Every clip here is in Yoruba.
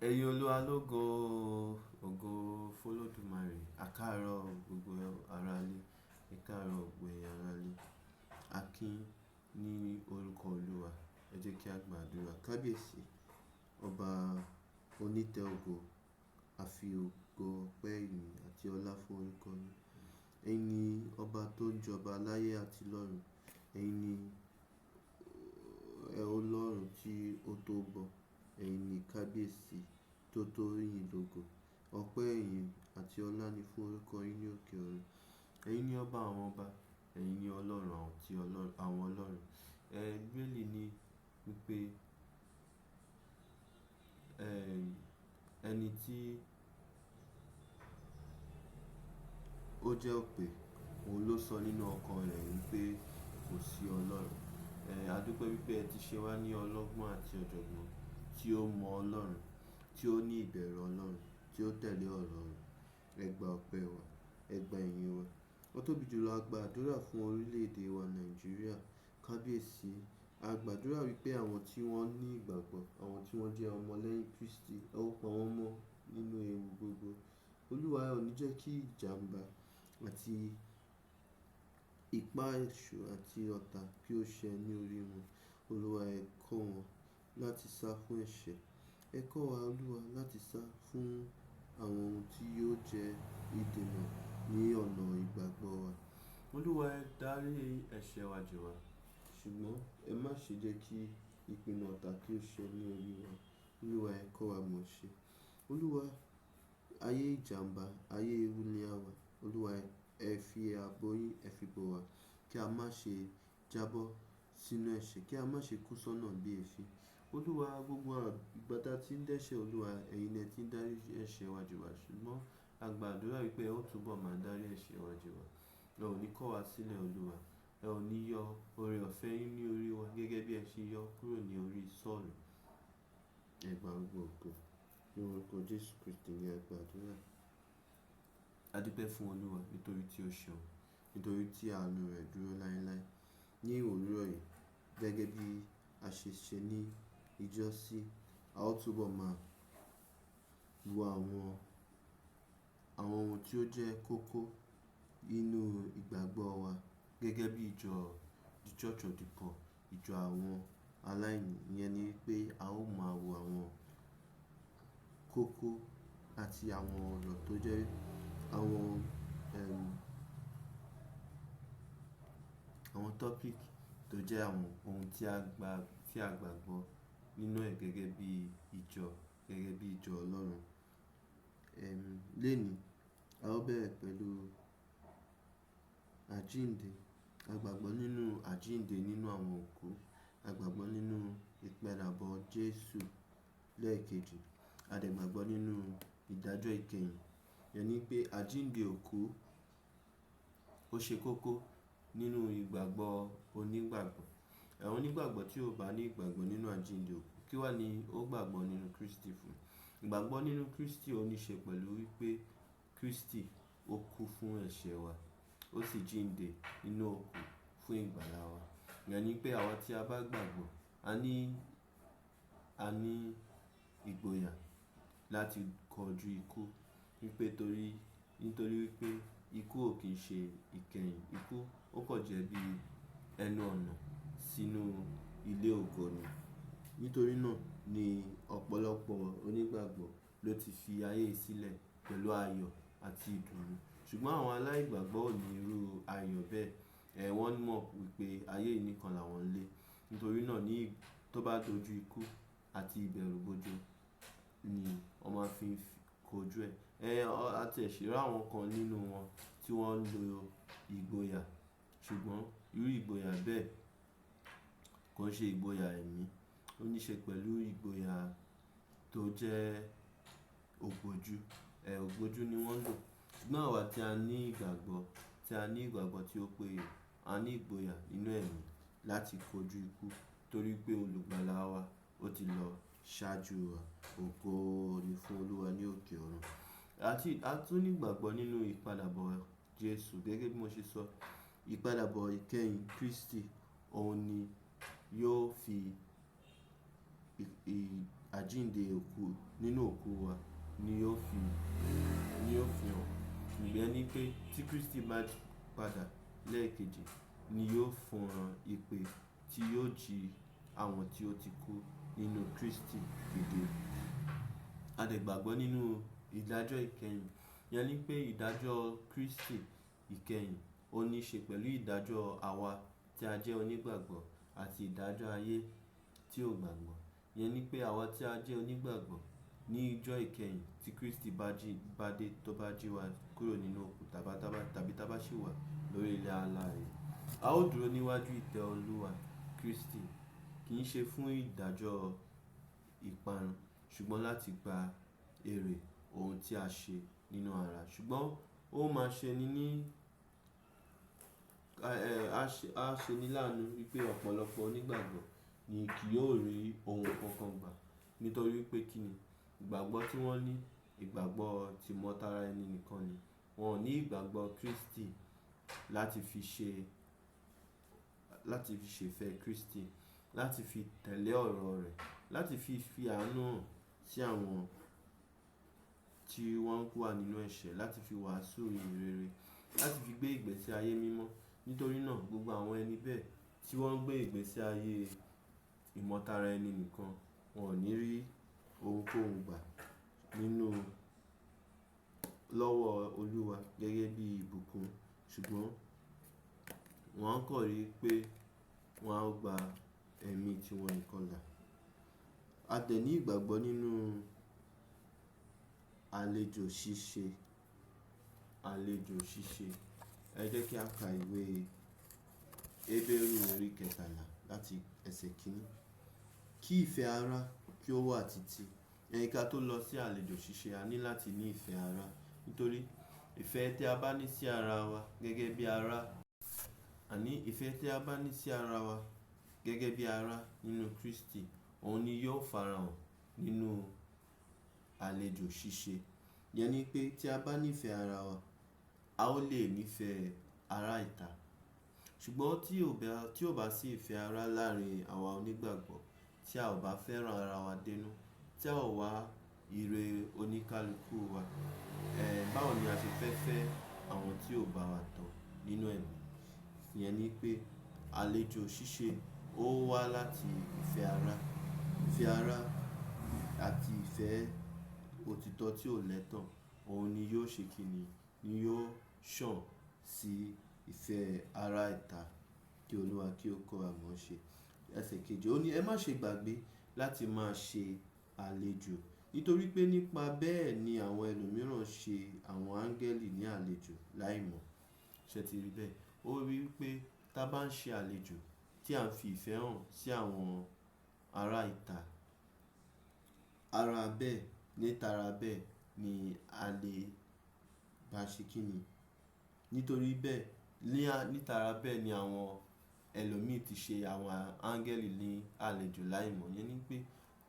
Ẹ̀yin Olúwa lógo, ògo f'Olódùmarè, àkàárọ̀ gbogbo aráalé, ẹ̀kaàárọ̀ gbogbo ẹ̀yin aráalé. A kí ní orúkọ Olúwa, ẹ jẹ́ kí a gbàdúrà. Kábíyèsí, ọba onítẹ̀ ògo, a fi ògo, ọpẹ́, ìyìn àti ọlá fún orúkọ yín. Ẹ̀yin ni ọba tó ń jọba láyé àti lọ́run. Ẹ̀yin ni Ọlọ́run tí ó tó bọ̀. Ẹ̀yin ni kábíyèsí tó tó yìn lógo. Ọpẹ́, ìyìn àti ọlá ni fún orúkọ yín ní òkè ọ̀run. Ẹ̀yin ni ọba àwọn ọba. Ẹ̀yin ni Ọlọ́run àwọn ọlọ́run. Bíbélì ní wípé ẹni tí ó jẹ́ òpè, òun ló sọ nínú ọkàn rẹ̀ wípé kò sí Ọlọ́run. A dúpẹ́ wípé ẹ ti ṣe wá ní ọlọ́gbọ́n àti ọ̀jọ̀gbọ́n tí ó mọ Ọlọ́run, tí ó ní ìbẹ̀rù Ọlọ́run, tí ó tẹ̀lé ọ̀rọ̀ rẹ̀. Ẹ gba ọpẹ́ wa, ẹ gba ìyìn wa. Ó tóbi jùlọ, a gba àdúrà fún orílẹ̀-èdè wa Nàìjíríà. Kábíyèsí, a gbàdúrà wípé àwọn tí wọ́n ní ìgbàgbọ́, àwọn tí wọ́n jẹ́ ọmọ lẹ́yìn Kristi, ẹ ó pa wọ́n mọ́ nínú ewu gbogbo. Olúwa, ẹ ò ní jẹ́ kí ìjàmbá àti ipá èṣù àti ọ̀tá kí ó ṣẹ ní orí wọn. Olúwa, ẹ kọ́ wọn láti sá fún ẹ̀ṣẹ̀. Ẹ kọ́ wa, Olúwa, láti sá fún àwọn ohun tí yóò jẹ́ ìdènà ní ọ̀nà ìgbàgbọ́ wa. Olúwa, ẹ dárí ẹ̀ṣẹ̀ wa jì wá, ṣùgbọ́n ẹ má ṣe jẹ́ kí ìpinnu ọ̀tá kí ó ṣẹ ní orí wa. Olúwa, ẹ kọ́ wa mọ̀ ṣe. Olúwa, ayé ìjàmbá, ayé ewu ni a wà. Olúwa, ẹ fi ààbò yín, ẹ fi bò wá, kí a má ṣe jábọ́ sínú ẹ̀ṣẹ̀, kí a má ṣe kú sọ́nà bí èéfín. Olúwa, gbogbo ìgbà tí a ti ń dẹ́ṣẹ̀, Olúwa, ẹ̀yin lẹ ti ń dárí ẹ̀ṣẹ̀ wa jì wá, ṣùgbọ́n a gbàdúrà wípé ẹ ó túbọ̀ máa dárí ẹ̀ṣẹ̀ wa jì wá. Ẹ ò ní kọ̀ wá sílẹ̀, Olúwa. Ẹ ò ní yọ oore-ọ̀fẹ́ yín ní orí wa gẹ́gẹ́ bí ẹ ṣe yọ kúrò ní orí Sọ́ọ̀lù. Ẹ gba gbogbo ògo. Ní orúkọ Jésù Kristi ni a gbàdúrà. A dúpẹ́ fún Olúwa nítorí tí ó ṣeun, nítorí tí àánú rẹ̀ dúró láéláé. Ní òwúrọ̀ yìí, gẹ́gẹ́ bí a ṣe ṣe ní ìjọ́sí, a ó túbọ̀ máa wo àwọn ohun tí ó jẹ́ kókó nínú ìgbàgbọ́ wa gẹ́gẹ́ bí ìjọ The Church of the Poor, ìjọ àwọn aláìní. Ìyẹn ni wípé a ó máa wo àwọn kókó àti àwọn ọ̀rọ̀ tó jẹ́ àwọn topic tó jẹ́ àwọn ohun tí a gbàgbọ́ nínú ẹ̀ gẹ́gẹ́ bí ìjọ Ọlọ́run. Lénìí, a ó bẹ̀rẹ̀ pẹ̀lú àjíǹde. A gbàgbọ́ nínú àjíǹde nínú àwọn òkú. A gbàgbọ́ nínú ìpadàbọ̀ Jésù lẹ́ẹ̀kejì. A dẹ̀ gbàgbọ́ nínú ìdájọ́ ìkẹyìn. Ìyẹn ni pé àjíǹde òkú ó ṣe kókó nínú ìgbàgbọ́ onígbàgbọ́. Àwọn onígbàgbọ́ tí ò bá ní ìgbàgbọ́ nínú àjíǹde òkú, kí wá ni ó gbàgbọ́ nínú Kristi fún? Ìgbàgbọ́ nínú Kristi ó ní ṣe pẹ̀lú wípé Kristi ó kú fún ẹ̀ṣẹ̀ wa, ó sì jíǹde nínú òkú fún ìgbàlà wa. Ìyẹn ni pé àwa tí a bá gbàgbọ́, a ní ìgboyà láti kọjú ikú, nítorí wípé ikú ò kí ń ṣe ìkẹyìn. Ikú ó kàn jẹ́ bí ẹnu ọ̀nà sínú ilé ògo ni. Nítorí náà ni ọ̀pọ̀lọpọ̀ onígbàgbọ́ ló ti fi ayé sílẹ̀ pẹ̀lú ayọ̀ àti ìdùnnú. Ṣùgbọ́n àwọn aláìgbàgbọ́ ò ní irú ayọ̀ bẹ́ẹ̀. Wọ́n mọ̀ wípé ayé yìí nìkan làwọn ń lé. Nítorí náà tó bá dojú ikú àti ìbẹ̀rùbojo ni wọ́n máa fi kojú ẹ̀. A ti ẹ̀ ṣì rí àwọn kan nínú wọn tí wọ́n ń lo ìgboyà, ṣùgbọ́n irú ìgboyà bẹ́ẹ̀ kò ń ṣe ìgboyà ẹ̀mí. Ó ní ṣe pẹ̀lú ìgboyà tó jẹ́ ògbójú. Ògbójú ni wọ́n ń lò. Ṣùgbọ́n àwa tí a ní ìgbàgbọ́ tí ó péye, a ní ìgboyà nínú ẹ̀mí láti kojú ikú, torí pé olùgbàlà wa ó ti lọ ṣáájú wa. Ògo ni fún Olúwa ní òkè ọ̀run. A tún ní ìgbàgbọ́ nínú ìpadàbọ̀ Jésù. Gẹ́gẹ́ bí mo ṣe sọ, ìpadàbọ̀ ìkẹyìn Kristi, òun ni yóò fi àjíǹde òkú nínú òkú wa ni yóò fi hàn. Ìyẹn ni pé tí Kristi bá padà lẹ́ẹ̀kejì ni yóò fúnran ìpè tí yóò jí àwọn tí ó ti kú nínú Kristi dìde. A dẹ̀ gbàgbọ́ nínú ìdájọ́ ìkẹyìn. Ìyẹn ni pé ìdájọ́ Kristi ìkẹyìn ó ní í ṣe pẹ̀lú ìdájọ́ àwa tí a jẹ́ onígbàgbọ́ àti ìdájọ́ ayé tí ò gbàgbọ́. Ìyẹn ni pé àwa tí a jẹ́ onígbàgbọ́ ní ìjọ́ ìkẹyìn tí Kristi bá dé tó bá jí wa kúrò nínú òkú tàbí tá bá ṣì wà lórí ilẹ̀ alààyè, a ó dúró níwájú ìtẹ́ Olúwa Kristi, kì í ṣe fún ìdájọ́ ìparun ṣùgbọ́n láti gba èrè ohun tí a ṣe nínú ara. Ṣùgbọ́n ó máa ṣe ní láàánú wípé ọ̀pọ̀lọpọ̀ onígbàgbọ́ ni kì yóò rí ohun kankan gbà. Nítorí pé kí ni ìgbàgbọ́ tí wọ́n ní, ìgbàgbọ́ tìmọ̀tara ẹni nìkan ni. Wọn ò ní ìgbàgbọ́ Kristi láti fi ṣèfẹ́ Kristi, láti fi tẹ̀lé ọ̀rọ̀ rẹ̀, láti fi àánú hàn sí àwọn tí wọ́n wà nínú ẹ̀ṣẹ̀, láti fi wàásù ìhìnrere, láti fi gbé ìgbésí ayé mímọ́. Nítorí náà gbogbo àwọn ẹni bẹ́ẹ̀ tí wọ́n ń gbé ìgbésí ayé ìmọ̀tara ẹni nìkan, wọn ò ní rí ohunkóhun gbà lọ́wọ́ Olúwa gẹ́gẹ́ bí ìbùkún. Ṣùgbọ́n wọ́n á kọ̀ rí pé wọ́n á gba ẹ̀mí tí wọ́n nìkan là. A dẹ̀ ní ìgbàgbọ́ nínú àlejò ṣíṣe. Ẹ jẹ́ kí a ka ìwé Hébérù orí 13 láti ẹsẹ̀ 1. Kí ìfẹ́ ara kí ó wà títí. Ká tó lọ sí àlejò ṣíṣe, a ní láti ní ìfẹ́ ara. Nítorí ìfẹ́ tí a bá ní sí ara wa gẹ́gẹ́ bí ara, ìfẹ́ tí a bá ní sí ara wa gẹ́gẹ́ bí ara nínú Kristi, òun ni yóò farahàn nínú àlejò ṣíṣe. Ìyẹn ni pé tí a bá nífẹ̀ẹ́ ara wa, a ó lè nífẹ̀ẹ́ ará ìta. Ṣùgbọ́n tí ò bá sí ìfẹ́ ara láàrin àwa onígbàgbọ́, tí a ò bá fẹ́ràn ara wa dénú, tí a ò wá ire oníkálukú wa, báwo ni a ṣe fẹ́ fẹ́ àwọn tí ò bá wa tọ̀ nínú ẹ̀mí? Ìyẹn ni pé àlejò ṣíṣe ó wá láti ìfẹ́ ara àti ìfẹ́ òtítọ́ tí ò lẹ́tàn. Òun ni yóò ṣe kíni, ni yóò ṣàn sí ìfẹ́ ará ìta. Kí Olúwa kí ó kọ́ wa mọ̀ ṣe. Ẹsẹ̀ 2 ó ní ẹ má ṣe gbàgbé láti máa ṣe àlejò. Nítorí pé nípa bẹ́ẹ̀ ni àwọn ẹlòmíràn ṣe àwọn áńgẹ́lì ní àlejò láìmọ̀. Ṣé ti rí bẹ́ẹ̀? Ó rí pé tá bá ń ṣe àlejò tí à ń fi ìfẹ́ hàn sí àwọn ará ìta, ara bẹ́ẹ̀ nítara bẹ́ẹ̀ ni a lè bá ṣe kíni. Nítorí bẹ́ẹ̀ nítara bẹ́ẹ̀ ni àwọn ẹlòmíì ti ṣe àwọn áńgẹ́lì ní àlejò láìmọ̀. Ìyẹn ni pé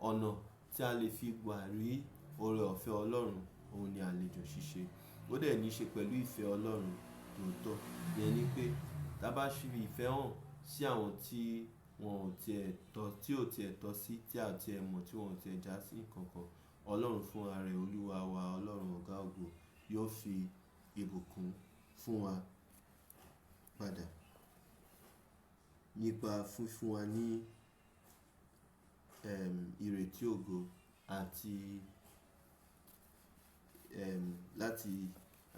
ọ̀nà tí a lè fi gbà rí oore ọ̀fẹ́ Ọlọ́run, òun ni àlejò ṣíṣe. Ó dẹ̀ ní í ṣe pẹ̀lú ìfẹ́ Ọlọ́run tòótọ́. Ìyẹn ni pé tá bá ṣe ìfẹ́ hàn sí àwọn tí ò tiẹ̀ tọ́ sí, tí a ò tiẹ̀ mọ̀, tí wọn ò tiẹ̀ já sí nǹkan kan, Ọlọ́run fún ara rẹ̀, Olúwa wa, Ọlọ́run ọ̀gá ògo yóò fi ìbùkún fún wa padà nípa fífún wa ní ìrètí ògo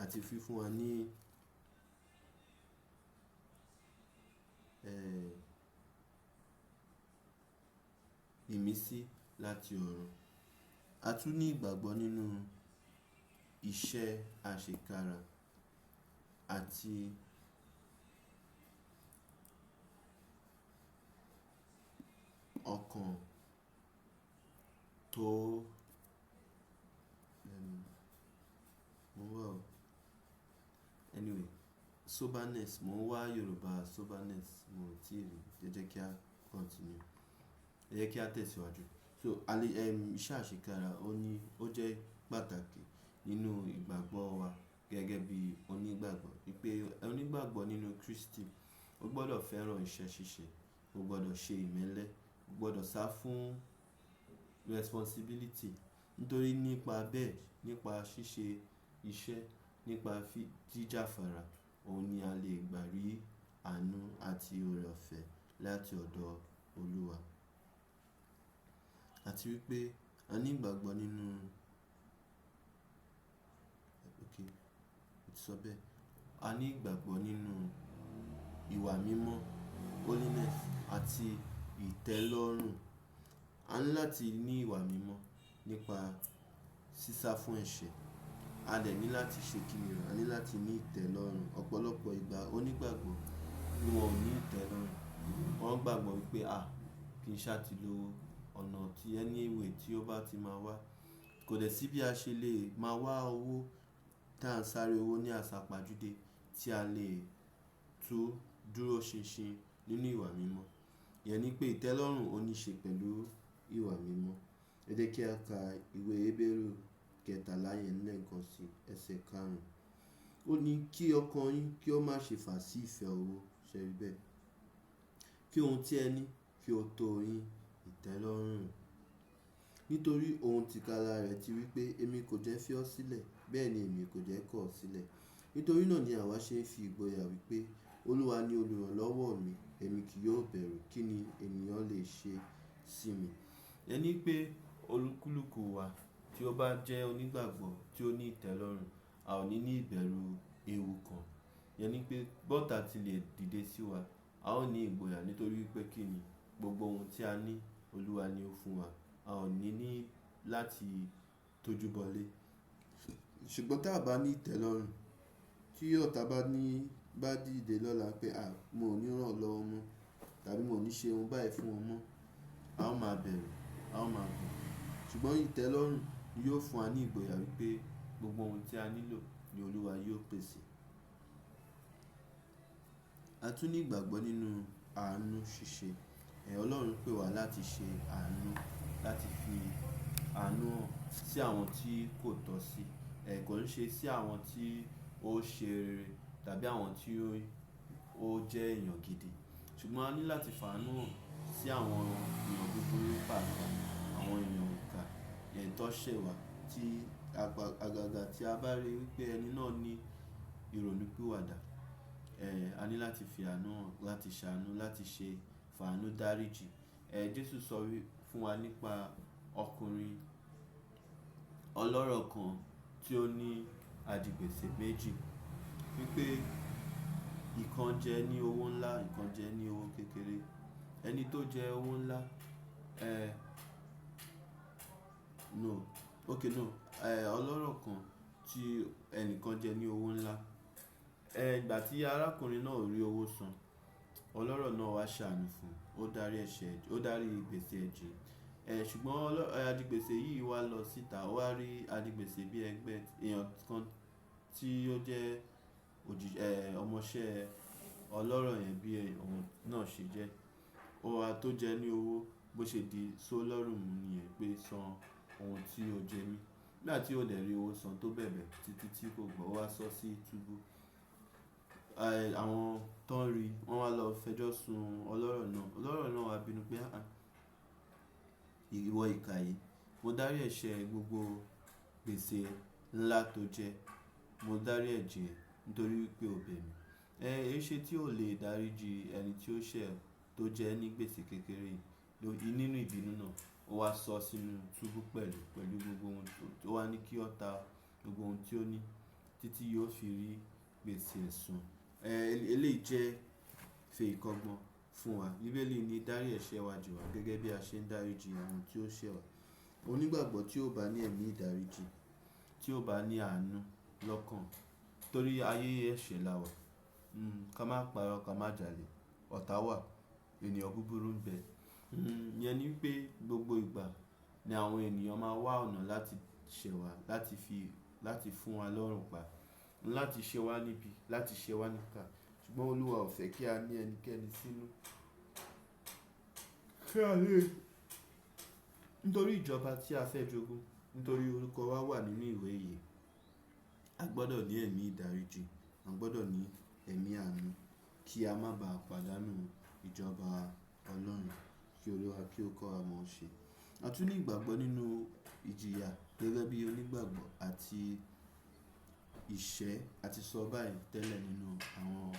àti fífún wa ní ìmísí láti ọ̀run. A tún ní ìgbàgbọ́ nínú iṣẹ́ àṣekára àti ọkàn tó soberness. Mo ń wá Yorùbá soberness, mo ò tí ì rí. Ẹ jẹ́ kí a continue. Ẹ jẹ́ kí a tesiwaju. So iṣẹ́ àṣekára ó jẹ́ pàtàkì nínú ìgbàgbọ́ wa gẹ́gẹ́ bí onígbàgbọ́. Wípé onígbàgbọ́ nínú Kristi ó gbọ́dọ̀ fẹ́ràn iṣẹ́ ṣíṣe, ó gbọ́dọ̀ ṣe ìmẹ́lẹ́, ó gbọ́dọ̀ sá fún responsibility. Nítorí nípa bẹ́ẹ̀, nípa ṣíṣe iṣẹ́, nípa jíjáfara, òun ni a lè gbà rí àánú àti oore ọ̀fẹ́ láti ọ̀dọ̀ Olúwa. Àti wípé a ní ìgbàgbọ́ nínú a ní ìgbàgbọ́ nínú ìwà mímọ́, holiness àti ìtẹ́lọ́rùn. A ní láti ní ìwà mímọ́ nípa sísá fún ẹ̀ṣẹ̀. A dẹ̀ ní láti ṣe kíni, a ní láti ní ìtẹ́lọ́rùn. Ọ̀pọ̀lọpọ̀ ìgbà onígbàgbọ́ ni wọn ò ní ìtẹ́lọ́rùn. Wọ́n gbàgbọ́ wípé kí n ṣá ti lo ọ̀nà tí anyway tí ó bá ti máa wá. Kò dẹ̀ sí bí a ṣe lè máa wá owó tá ń sáré owó ní àsápajúdé tí a lè dúró ṣinṣin nínú ìwà mímọ́. Ìyẹn ni pé ìtẹ́lọ́rùn ó ní ṣe pẹ̀lú ìwà mímọ́. Ẹ jẹ́ kí a ka ìwé Hébérù 13 yẹn lẹ́ẹ̀kan sí ẹsẹ̀ 5. Ó ní kí ọkàn yín kí ó má ṣe fà sí ìfẹ́ owó, ṣe rí bẹ́ẹ̀. Kí ohun tí ẹ ní kí ó tó yín ìtẹ́lọ́rùn. Nítorí ohun tìkára rẹ̀ ti wí pé èmi kò jẹ́ fi ọ́ sílẹ̀, bẹ́ẹ̀ ni èmi kò jẹ́ kọ̀ ọ́ sílẹ̀. Nítorí náà ni àwa ṣe ń fi ìgboyà wípé Olúwa ni olùrànlọ́wọ́ mi, èmi kì yóò bẹ̀rù. Kí ni ènìyàn lè ṣe sí mi? Ẹni pé olúkúlùkù wa tí ó bá jẹ́ onígbàgbọ́ tí ó ní ìtẹ́lọ́rùn, a ò ní ìbẹ̀rù ewu kan. Ìyẹn ni pé bọ́ọ̀tà ti lè dìde sí wa, a ó ní ìgboyà nítorí pé kí ni gbogbo ohun tí a ní Olúwa ni ó fún wa. A ò ní láti tójú bọlé. Ṣùgbọ́n tá bá ní ìtẹ́lọ́rùn, tí ọ̀tá bá dìde lọ́la pé mo ò ní ràn lọ́wọ́ mọ́ tàbí mo ò ní ṣe ohun báyìí fún wọn mọ́, a ó máa bẹ̀rù, a ó máa bẹ̀rù. Ṣùgbọ́n ìtẹ́lọ́rùn yóò fún wa ní ìgboyà wípé gbogbo ohun tí a nílò ni Olúwa yóò pèsè. A tún ní ìgbàgbọ́ nínú àánú ṣíṣe. Ọlọ́run pè wá láti ṣe àánú, láti fi àánú hàn sí àwọn tí kò tọ́ sí. Kò ń ṣe sí àwọn tí ó ṣe rere tàbí àwọn tí ó jẹ́ èèyàn gidi. Ṣùgbọ́n a ní láti fàánú hàn sí àwọn èèyàn búburú pàápàá, àwọn èèyàn ìkà, tó ṣẹ̀ wá, tí àgàgà tí a bá rí wípé ẹni náà ní ìrònúpìwàdà. A ní láti fi àánú hàn, láti ṣàánú, láti ṣe fàánú dáríjì. Jésù sọ fún wa nípa ọkùnrin ọlọ́rọ̀ kan tí ó ní adigbèsè méjì, wípé ìkan jẹ ní owó ńlá, ìkan jẹ ní owó kékeré. Ẹni tó jẹ owó ńlá, ọlọ́rọ̀ kan tí ẹnìkan jẹ ní owó ńlá. Ìgbà tí arákùnrin náà ò rí owó san, ọlọ́rọ̀ náà wá ṣàánú fún un, ó dárí gbèsè ẹ̀ jì. Ṣùgbọ́n adigbèsè yìí wá lọ síta, ó wá rí adigbèsè bí ẹgbẹ́ èèyàn kan tí ó jẹ́ ọmọṣẹ́ ọlọ́rọ̀ yẹn bí òun náà ṣe jẹ́. Tó jẹ ní owó, bó ṣe di sólọ́rùn mú nìyẹn pé san ohun tí ó jẹ mí. Nígbà tí ó dẹ̀ rí owó san tó bẹ̀bẹ̀ títí tí kò gbọ́, ó wá sọ sí túbú. Àwọn tó ń rí wọ́n wá lọ fẹjọ́ sun ọlọ́rọ̀ náà. Ọlọ́rọ̀ náà wá bínú pé ìwọ ìkà yìí, mo dárí ẹ̀ṣẹ̀ gbogbo gbèsè ńlá tó jẹ, mo dárí ẹ̀ jì ẹ́ nítorí wípé o bẹ̀ mí. Èéṣe tí ò lè dáríjì ẹni tí ó ṣẹ̀ tó jẹ ní gbèsè kékeré yìí. Nínú ìbínú náà ó wá sọ sínú túbú pẹ̀lú gbogbo ohun tó wá ní kí ó ta gbogbo ohun tí ó ní títí yóò fi rí gbèsè ẹ̀ san. Eleyi jẹ́ fè ìkọ́gbọ́n fún wa. Bíbélì ní dárí ẹ̀ṣẹ̀ wa jì wá gẹ́gẹ́ bí a ṣe ń dáríjì àwọn tí ó ṣẹ̀ wá. Onígbàgbọ́ tí ó bá ní ẹ̀mí ìdáríjì, tí ó bá ní àánú lọ́kàn, torí ayé ẹ̀ṣẹ̀ la wà. Ká má parọ́, ká má jalè, ọ̀tá wà, ènìyàn búburú ń bẹ. Ìyẹn ni wípé gbogbo ìgbà ni àwọn ènìyàn máa wá ọ̀nà láti ṣẹ̀ wá, láti fún wa lọ́rùn pa, láti ṣe wá níbi, láti ṣe wá níkà. Ṣùgbọ́n Olúwa ò fẹ́ kí a ní ẹnikẹ́ni sínú. Nítorí ìjọba tí a fẹ́ jogún, nítorí orúkọ wa wà nínú ìwé ìyè, a gbọ́dọ̀ ní ẹ̀mí ìdáríjì, a gbọ́dọ̀ ní ẹ̀mí àánú kí a má bàa pàdánù ìjọba Ọlọ́run. Kí Olúwa kí ó kọ́ wa mọ̀ ṣe. A tún ní ìgbàgbọ́ nínú ìjìyà gẹ́gẹ́ bí onígbàgbọ́ àti ìṣẹ́. A ti sọ báyìí tẹ́lẹ̀ nínú àwọn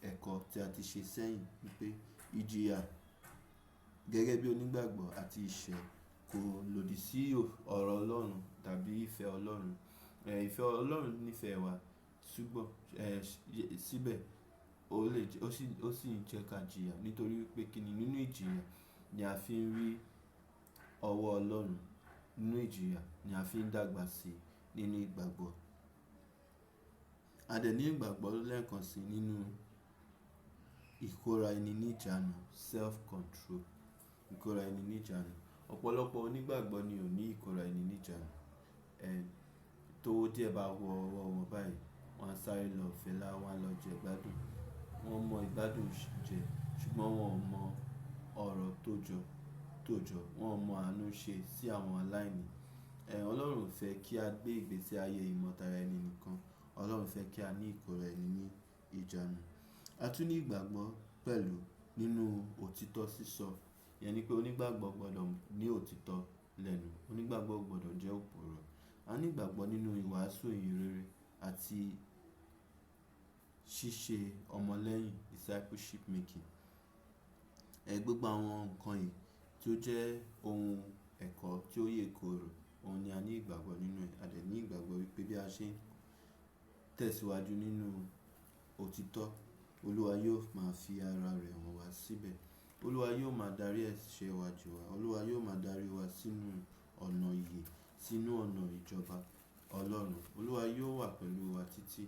ẹ̀kọ́ tí a ti ṣe sẹ́yìn wípé ìjìyà gẹ́gẹ́ bí onígbàgbọ́ àti ìṣẹ́ kò lòdì sí ọ̀rọ̀ Ọlọ́run tàbí ìfẹ́ Ọlọ́run. Ìfẹ́ Ọlọ́run nífẹ̀ẹ́ wa, ṣùgbọ́n síbẹ̀ ó sì ń jẹ́ ká jìyà nítorí wípé kíni nínú ìjìyà ni a fi ń rí ọwọ́ Ọlọ́run. Nínú ìjìyà ni a fi ń dàgbà sí nínú ìgbàgbọ́. A dẹ̀ ní ìgbàgbọ́ lẹ́ẹ̀kan sí nínú ìkóra ẹni ní ìjánu, self control. Ìkóra ẹni ní ìjánu. Ọ̀pọ̀lọpọ̀ onígbàgbọ́ ni ò ní ìkóra ẹni ní ìjánu. Tówó díẹ̀ bá wọ ọwọ́ wọn báyìí, wọ́n á sáré lọ fẹlá, wọ́n á lọ jẹ ìgbádùn. Wọ́n mọ ìgbádùn jẹ, ṣùgbọ́n wọn ò mọ ọ̀rọ̀ tó jọ. Wọn ò mọ àánú ṣe sí àwọn aláìní. Ọlọ́run ò fẹ́ kí a gbé ìgbésí ayé ìmọ̀tara ẹni nìkan. Ọlọ́run fẹ́ kí a ní ìkóra ẹni ní ìjánu. A tún ní ìgbàgbọ́ pẹ̀lú nínú òtítọ́ sísọ. Ìyẹn ni pé onígbàgbọ́ gbọ́dọ̀ ní òtítọ́ lẹ́nu. Onígbàgbọ́ ò gbọ́dọ̀ jẹ́ òpùrọ́. A ní ìgbàgbọ́ nínú ìwàásù ìhìnrere àti ṣíṣe ọmọlẹ́yìn, discipleship making. Gbogbo àwọn nǹkan yìí tí ó jẹ́ ohun ẹ̀kọ́ tí ó yè kooro, òun ni a ní ìgbàgbọ́ nínú ẹ̀. A dẹ̀ ní ìgbàgbọ́ wípé bí a ṣe ń tẹ̀síwájú nínú òtítọ́, Olúwa yóò máa fi ara rẹ̀ hàn wá síbẹ̀. Olúwa yóò máa darí ẹ̀ṣẹ̀ wa jì wá. Olúwa yóò máa darí wa sínú ọ̀nà ìyè, sínú ọ̀nà ìjọba Ọlọ́run. Olúwa yóò wà pẹ̀lú wa títí.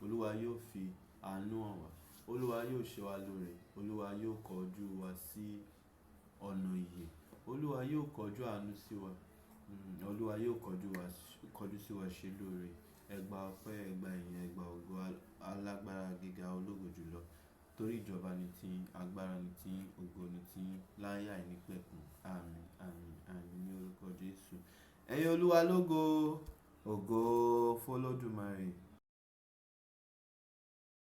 Olúwa yóò fi àánú hàn wá. Olúwa yóò ṣe wa lóore. Olúwa yóò kọjú wa sí ọ̀nà ìyè. Olúwa yóò kọjú àánú sí wa. Olúwa yóò kọjú sí wa ṣe lóore. Ẹ gba ọpẹ́, ẹ gba ìyìn, ẹ gba ògo, alágbára gíga ológo jùlọ. Torí ìjọba ni tiyín, agbára ni tiyín, ògo ni tiyín, láé àìnípẹ̀kun. Àmín, àmín, àmín ní orúkọ Jésù. Ẹyin Olúwa lógo, ògo f'Olódùmarè.